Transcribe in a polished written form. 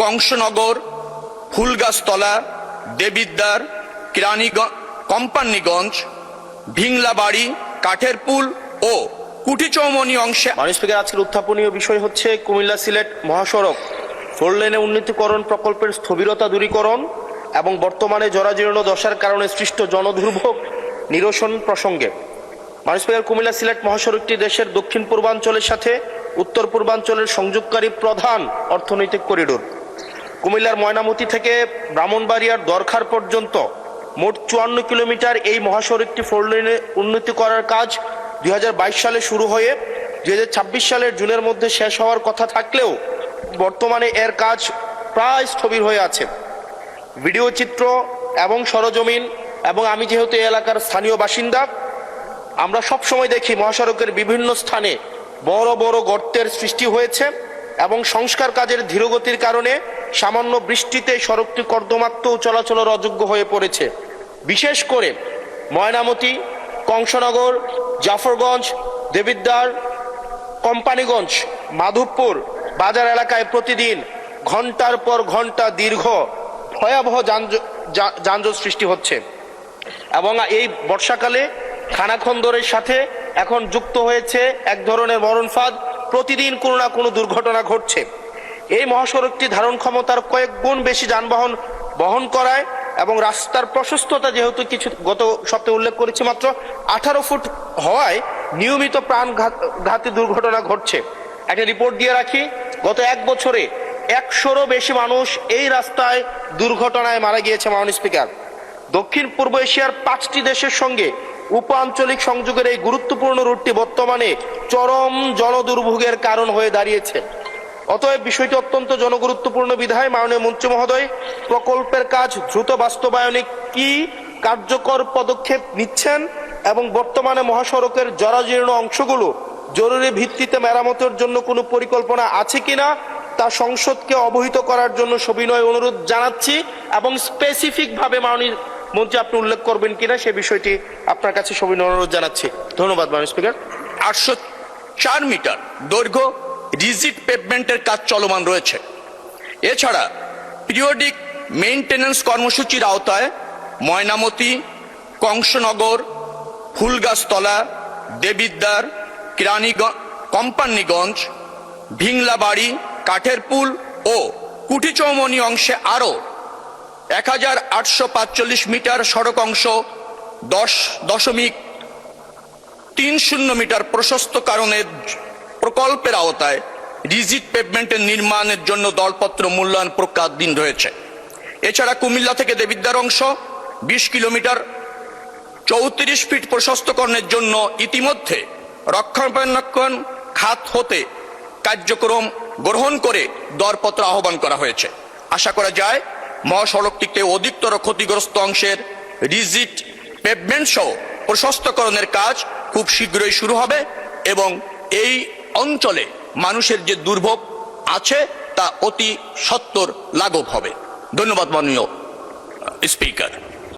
কংসনগর, ফুলগাছতলা, দেবিদ্বার, কোম্পানিগঞ্জ, ভিংলাবাড়ি, কাঠেরপুল ও কুটিচৌমনি অংশে। মাননীয় স্পিকার, আজকের উত্থাপনীয় বিষয় হচ্ছে কুমিল্লা সিলেট মহাসড়ক 4 লেনে উন্নতিকরণ প্রকল্পের স্থবিরতা দূরীকরণ এবং বর্তমানে জরাজীর্ণ দশার কারণে সৃষ্ট জনদুর্ভোগ নিরসন প্রসঙ্গে। মাননীয় স্পিকার, কুমিল্লা সিলেট মহাসড়কটি দেশের দক্ষিণ পূর্বাঞ্চলের সাথে উত্তর পূর্বাঞ্চলের সংযোগকারী প্রধান অর্থনৈতিক করিডোর। কুমিল্লার ময়নামতি থেকে ব্রাহ্মণবাড়িয়ার দরখার পর্যন্ত মোট 54 কিলোমিটার এই মহাসড়কটি 4 লেনে উন্নতি করার কাজ 2022 সালে শুরু হয়ে 2026 সালের জুনের মধ্যে শেষ হওয়ার কথা থাকলেও বর্তমানে এর কাজ প্রায় স্থবির হয়ে আছে। ভিডিও চিত্র এবং সরজমিন এবং আমি যেহেতু এই এলাকার স্থানীয় বাসিন্দা, আমরা সব সময় দেখি মহাসড়কের বিভিন্ন স্থানে বড় বড় গর্তের সৃষ্টি হয়েছে এবং সংস্কার কাজের ধীরগতির কারণে সামান্য বৃষ্টিতে সড়কটি কর্দমাক্ত ও চলাচলের অযোগ্য হয়ে পড়েছে। বিশেষ করে ময়নামতি, কংসনগর, জাফরগঞ্জ, দেবিদ্বার, কোম্পানিগঞ্জ, মাধবপুর বাজার এলাকায় প্রতিদিন ঘন্টার পর ঘন্টা দীর্ঘ ভয়াবহ যানজট সৃষ্টি হচ্ছে এবং এই বর্ষাকালে খানাখন্দরের সাথে এখন যুক্ত হয়েছে এক ধরনের মরণ ফাঁদ। প্রতিদিন কোনো না কোনো দুর্ঘটনা ঘটছে। এই মহাসড়কটি ধারণ ক্ষমতার কয়েক গুণ বেশি যানবাহন বহন করায় এবং রাস্তার প্রশস্ততা যেহেতু কিছু গত সপ্তাহে উল্লেখ করেছি মাত্র 18 ফুট হওয়ায় নিয়মিত প্রাণঘাতী দুর্ঘটনা ঘটছে। একটা রিপোর্ট দিয়ে রাখি, গত 1 বছরে 100-রও বেশি মানুষ এই রাস্তায় দুর্ঘটনায় মারা গিয়েছে। মাননীয় স্পিকার, দক্ষিণ পূর্ব এশিয়ার 5টি দেশের সঙ্গে উপ আঞ্চলিক সংযোগের এই গুরুত্বপূর্ণ রুটটি বর্তমানে চরম জনদুর্ভোগের কারণ হয়ে দাঁড়িয়েছে। অতএব বিষয়টি অত্যন্ত জনগুরুত্বপূর্ণ বিধায় মাননীয় মন্ত্রী মহোদয় প্রকল্পের কাজ দ্রুত বাস্তবায়নে কি কার্যকর পদক্ষেপ নিচ্ছেন এবং বর্তমানে মহাসড়কের জরাজীর্ণ অংশগুলো জরুরি ভিত্তিতে মেরামতের জন্য কোনো পরিকল্পনা আছে কিনা তা সংসদকে অবহিত করার জন্য সবিনয় অনুরোধ জানাচ্ছি এবং স্পেসিফিকভাবে মাননীয় মন্ত্রী আপনি উল্লেখ করবেন কিনা সে বিষয়টি আপনার কাছে সবিনয় অনুরোধ জানাচ্ছি। ধন্যবাদ মাননীয় স্পিকার। 804 মিটার দৈর্ঘ্য রিজিড পেভমেন্টের কাজ চলমান রয়েছে। এছাড়া পিরিয়ডিক মেইনটেনেন্স কর্মসূচির আওতায় ময়নামতি, কংসনগর, ফুলগাছতলা, দেবিদ্বার, কোম্পানিগঞ্জ, ভিংলাবাড়ি, কাঠেরপুল ও কুটিচৌমনি অংশে আরও 1845 মিটার সড়ক অংশ 10.30 মিটার প্রশস্তকরণের প্রকল্পের আওতায় রিজিড পেভমেন্টের নির্মাণের জন্য দরপত্র মূল্যায়ন প্রক্রিয়াধীন রয়েছে। এছাড়া কুমিল্লা থেকে দেবিদ্বার অংশ 20 কিলোমিটার 34 ফিট প্রশস্তকরণের জন্য ইতিমধ্যে রক্ষণাবেক্ষণ খাত হতে কার্যক্রম গ্রহণ করে দরপত্র আহ্বান করা হয়েছে। আশা করা যায় মহাসড়কটিতে অধিকতর ক্ষতিগ্রস্ত অংশের রিজিড পেভমেন্ট সহ প্রশস্তকরণের কাজ খুব শীঘ্রই শুরু হবে এবং এই অঞ্চলে মানুষের যে দুর্ভোগ আছে তা অতি সত্বর লাঘব হবে। ধন্যবাদ মাননীয় স্পিকার।